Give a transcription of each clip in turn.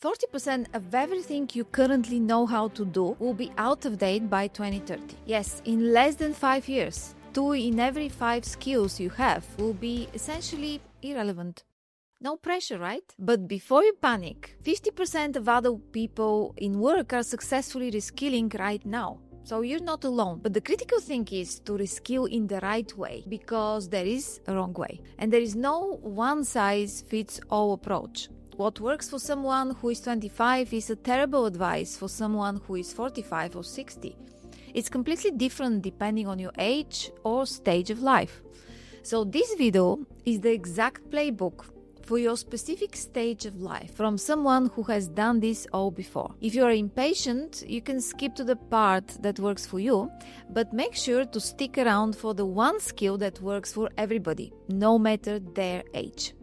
40% of everything you currently know how to do will be out of date by 2030. Yes, in less than 5 years, 2 in every 5 skills you have will be essentially irrelevant. No pressure, right? But before you panic, 50% of other people in work are successfully reskilling right now. So you're not alone. But the critical thing is to reskill in the right way, because there is a wrong way. And there is no one-size-fits-all approach. What works for someone who is 25 is a terrible advice for someone who is 45 or 60. It's completely different depending on your age or stage of life. So this video is the exact playbook for your specific stage of life from someone who has done this all before. If you are impatient, you can skip to the part that works for you, but make sure to stick around for the one skill that works for everybody, no matter their age.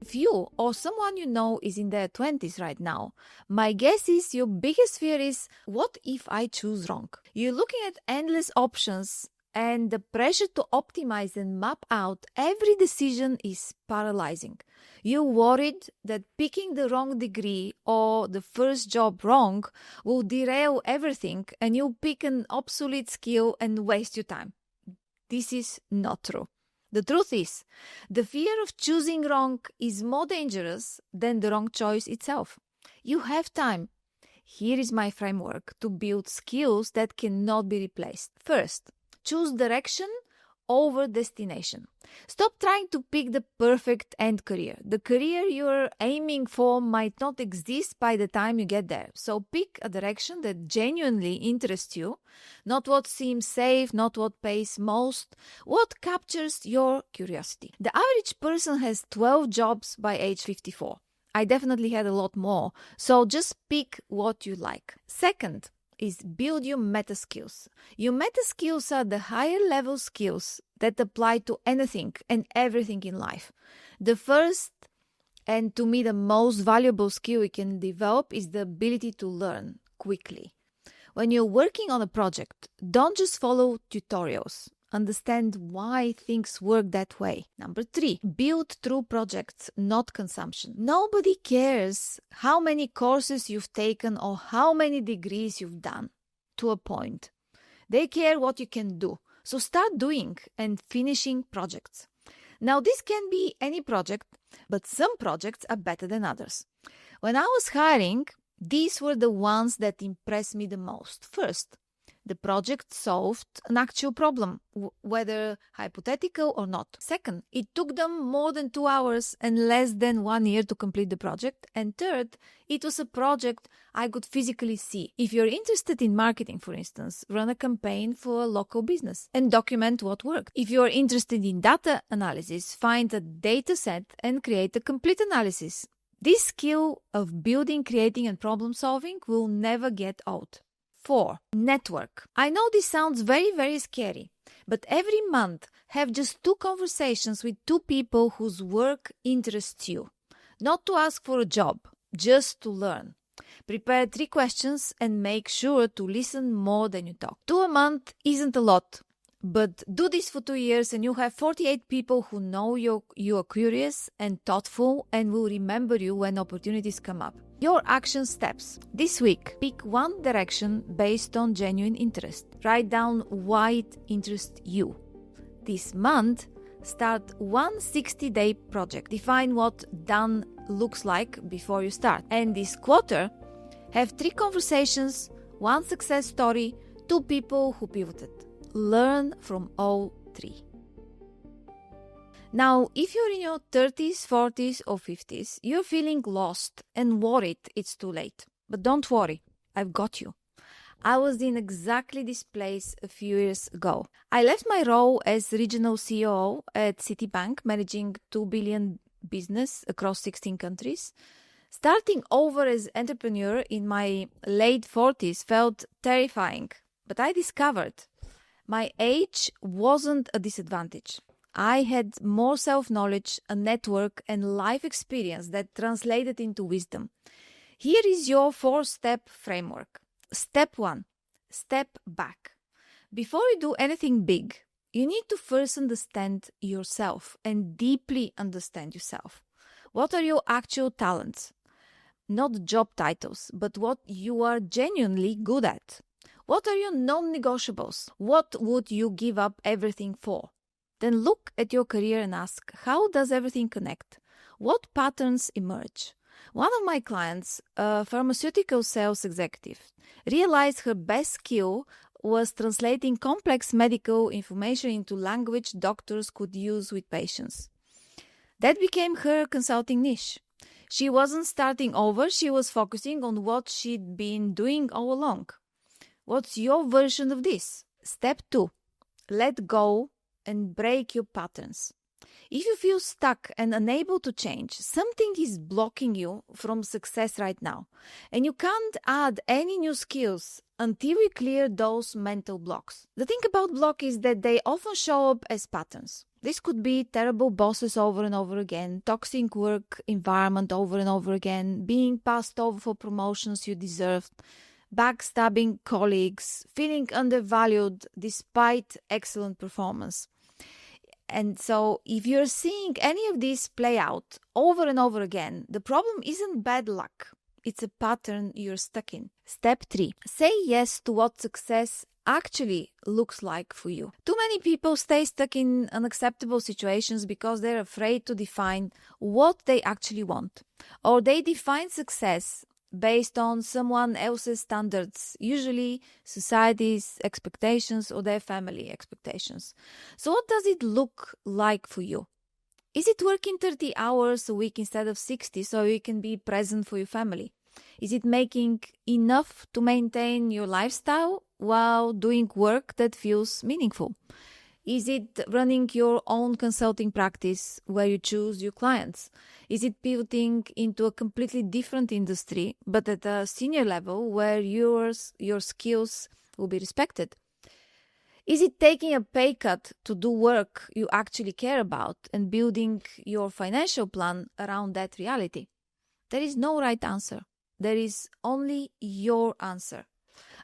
If you or someone you know is in their 20s right now, my guess is your biggest fear is, what if I choose wrong? You're looking at endless options, and the pressure to optimize and map out every decision is paralyzing. You're worried that picking the wrong degree or the first job wrong will derail everything, and you'll pick an obsolete skill and waste your time. This is not true. The truth is, the fear of choosing wrong is more dangerous than the wrong choice itself. You have time. Here is my framework to build skills that cannot be replaced. First, choose direction over destination. Stop trying to pick the perfect end career. The career you're aiming for might not exist by the time you get there. So pick a direction that genuinely interests you, not what seems safe, not what pays most, what captures your curiosity. The average person has 12 jobs by age 54. I definitely had a lot more, so just pick what you like. Second is build your meta skills. Your meta skills are the higher level skills that apply to anything and everything in life. The first, and to me the most valuable skill you can develop, is the ability to learn quickly. When you're working on a project, don't just follow tutorials. Understand why things work that way. Number 3, build through projects, not consumption. Nobody cares how many courses you've taken or how many degrees you've done, to a point. They care what you can do. So start doing and finishing projects. Now, this can be any project, but some projects are better than others. When I was hiring, these were the ones that impressed me the most. First, the project solved an actual problem, whether hypothetical or not. Second, it took them more than 2 hours and less than 1 year to complete the project. And third, it was a project I could physically see. If you're interested in marketing, for instance, run a campaign for a local business and document what worked. If you're interested in data analysis, find a data set and create a complete analysis. This skill of building, creating, and problem solving will never get old. 4. Network. I know this sounds very, very scary, but every month have just 2 conversations with 2 people whose work interests you. Not to ask for a job, just to learn. Prepare 3 questions and make sure to listen more than you talk. 2 a month isn't a lot, but do this for 2 years and you have 48 people who know you are curious and thoughtful and will remember you when opportunities come up. Your action steps. This week, pick one direction based on genuine interest. Write down why it interests you. This month, start one 60-day project. Define what done looks like before you start. And this quarter, have 3 conversations, 1 success story, 2 people who pivoted. Learn from all 3. Now, if you're in your 30s, 40s, or 50s, you're feeling lost and worried it's too late. But don't worry, I've got you. I was in exactly this place a few years ago. I left my role as regional CEO at Citibank, managing $2 billion business across 16 countries. Starting over as entrepreneur in my late 40s felt terrifying, but I discovered my age wasn't a disadvantage. I had more self-knowledge, a network, and life experience that translated into wisdom. Here is your 4-step framework. Step 1. Step back. Before you do anything big, you need to first understand yourself and deeply understand yourself. What are your actual talents? Not job titles, but what you are genuinely good at. What are your non-negotiables? What would you give up everything for? Then look at your career and ask, how does everything connect? What patterns emerge? One of my clients, a pharmaceutical sales executive, realized her best skill was translating complex medical information into language doctors could use with patients. That became her consulting niche. She wasn't starting over, she was focusing on what she'd been doing all along. What's your version of this? Step 2. Let go and break your patterns. If you feel stuck and unable to change, something is blocking you from success right now. And you can't add any new skills until you clear those mental blocks. The thing about blocks is that they often show up as patterns. This could be terrible bosses over and over again, toxic work environment over and over again, being passed over for promotions you deserved, backstabbing colleagues, feeling undervalued despite excellent performance. And so if you're seeing any of these play out over and over again, the problem isn't bad luck. It's a pattern you're stuck in. Step 3. Say yes to what success actually looks like for you. Too many people stay stuck in unacceptable situations because they're afraid to define what they actually want. Or they define success based on someone else's standards, usually society's expectations or their family expectations. So what does it look like for you? Is it working 30 hours a week instead of 60 so you can be present for your family? Is it making enough to maintain your lifestyle while doing work that feels meaningful? Is it running your own consulting practice where you choose your clients? Is it pivoting into a completely different industry, but at a senior level where your skills will be respected? Is it taking a pay cut to do work you actually care about and building your financial plan around that reality? There is no right answer. There is only your answer.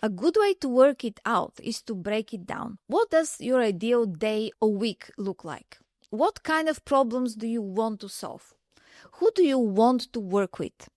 A good way to work it out is to break it down. What does your ideal day or week look like? What kind of problems do you want to solve? Who do you want to work with?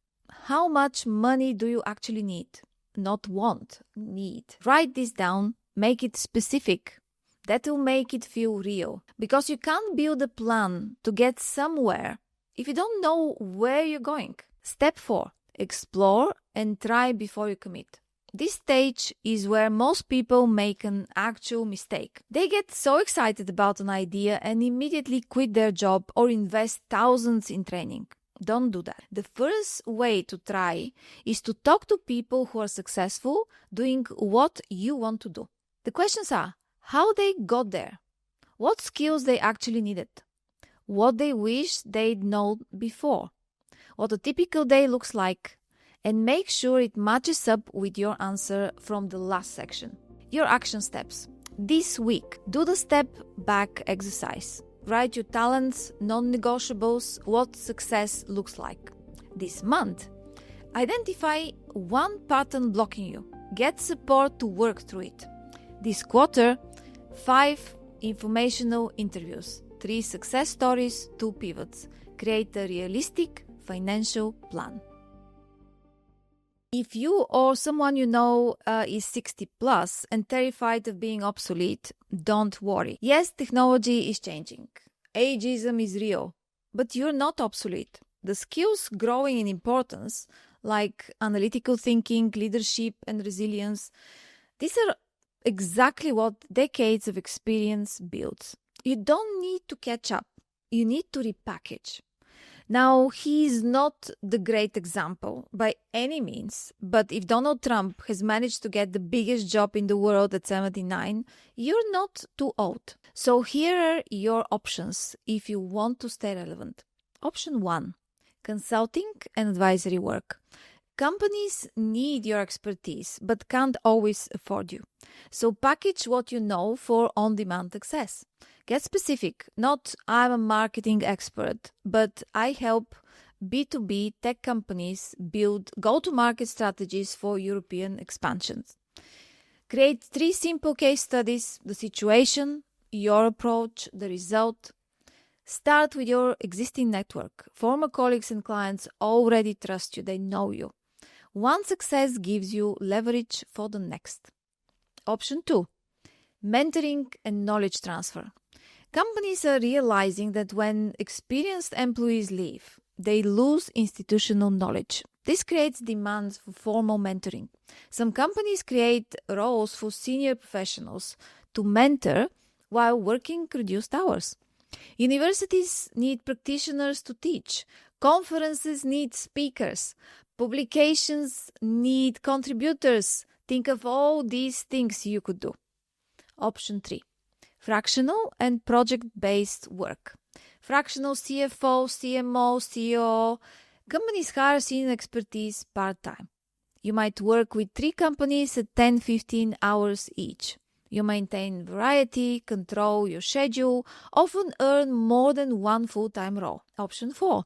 How much money do you actually need? Not want, need. Write this down, make it specific. That will make it feel real. Because you can't build a plan to get somewhere if you don't know where you're going. Step 4. Explore and try before you commit. This stage is where most people make an actual mistake. They get so excited about an idea and immediately quit their job or invest thousands in training. Don't do that. The first way to try is to talk to people who are successful doing what you want to do. The questions are how they got there, what skills they actually needed, what they wish they'd known before, what a typical day looks like, and make sure it matches up with your answer from the last section. Your action steps. This week, do the step back exercise. Write your talents, non-negotiables, what success looks like. This month, identify one pattern blocking you. Get support to work through it. This quarter, 5 informational interviews, 3 success stories, 2 pivots. Create a realistic financial plan. If you or someone you know is 60 plus and terrified of being obsolete, don't worry. Yes, technology is changing. Ageism is real, but you're not obsolete. The skills growing in importance, like analytical thinking, leadership, and resilience, these are exactly what decades of experience builds. You don't need to catch up. You need to repackage. Now, he is not the great example by any means, but if Donald Trump has managed to get the biggest job in the world at 79, you're not too old. So here are your options if you want to stay relevant. Option 1, consulting and advisory work. Companies need your expertise, but can't always afford you. So package what you know for on-demand access. Get specific, not I'm a marketing expert, but I help B2B tech companies build go-to-market strategies for European expansions. Create 3 simple case studies, the situation, your approach, the result. Start with your existing network. Former colleagues and clients already trust you, they know you. One success gives you leverage for the next. Option 2, mentoring and knowledge transfer. Companies are realizing that when experienced employees leave, they lose institutional knowledge. This creates demands for formal mentoring. Some companies create roles for senior professionals to mentor while working reduced hours. Universities need practitioners to teach. Conferences need speakers. Publications need contributors. Think of all these things you could do. Option 3, fractional and project-based work. Fractional CFO, CMO, CEO. Companies hire senior expertise part-time. You might work with 3 companies at 10-15 hours each. You maintain variety, control your schedule, often earn more than one full-time role. Option 4,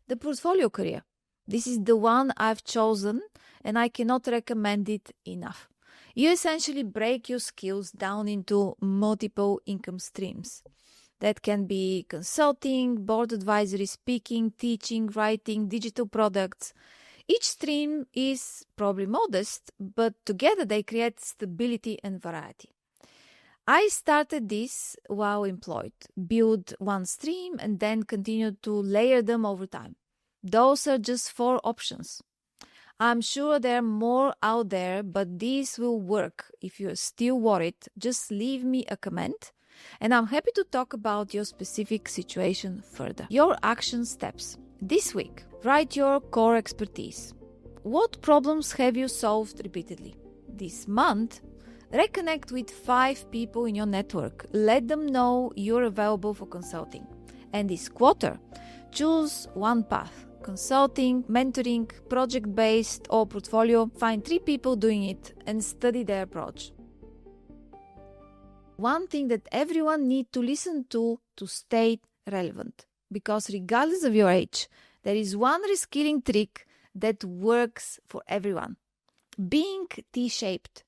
the portfolio career. This is the one I've chosen and I cannot recommend it enough. You essentially break your skills down into multiple income streams. That can be consulting, board advisory, speaking, teaching, writing, digital products. Each stream is probably modest, but together they create stability and variety. I started this while employed, built one stream and then continued to layer them over time. Those are just 4 options. I'm sure there are more out there, but these will work. If you're still worried, just leave me a comment and I'm happy to talk about your specific situation further. Your action steps. This week, write your core expertise. What problems have you solved repeatedly? This month, reconnect with 5 people in your network. Let them know you're available for consulting. And this quarter, choose one path. Consulting, mentoring, project-based or portfolio. Find 3 people doing it and study their approach. One thing that everyone needs to listen to stay relevant. Because regardless of your age, there is one reskilling trick that works for everyone. Being T-shaped.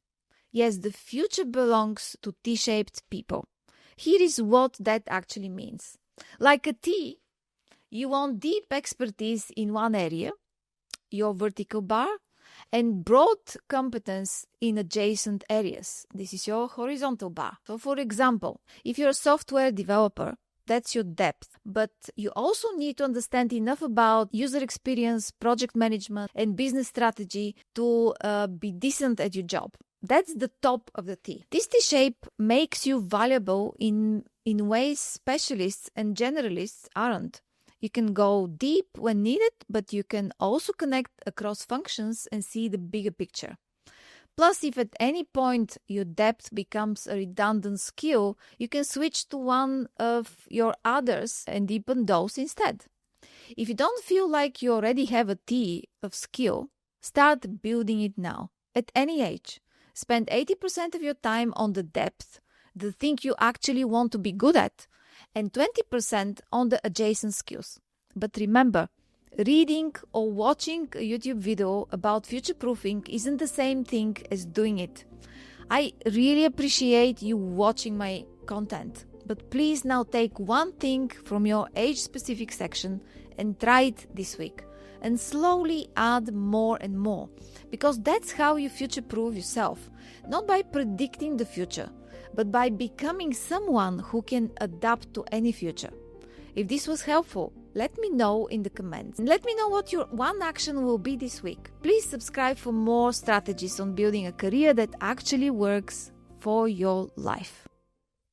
Yes, the future belongs to T-shaped people. Here is what that actually means. Like a T, you want deep expertise in one area, your vertical bar, and broad competence in adjacent areas. This is your horizontal bar. So for example, if you're a software developer, that's your depth. But you also need to understand enough about user experience, project management, and business strategy to be decent at your job. That's the top of the T. This T-shape makes you valuable in ways specialists and generalists aren't. You can go deep when needed, but you can also connect across functions and see the bigger picture. Plus, if at any point your depth becomes a redundant skill, you can switch to one of your others and deepen those instead. If you don't feel like you already have a T of skill, start building it now, at any age. Spend 80% of your time on the depth, the thing you actually want to be good at, and 20% on the adjacent skills. But remember, reading or watching a YouTube video about future-proofing isn't the same thing as doing it. I really appreciate you watching my content, but please now take one thing from your age-specific section and try it this week. And slowly add more and more, because that's how you future-proof yourself, not by predicting the future, but by becoming someone who can adapt to any future. If this was helpful, let me know in the comments. And let me know what your one action will be this week. Please subscribe for more strategies on building a career that actually works for your life.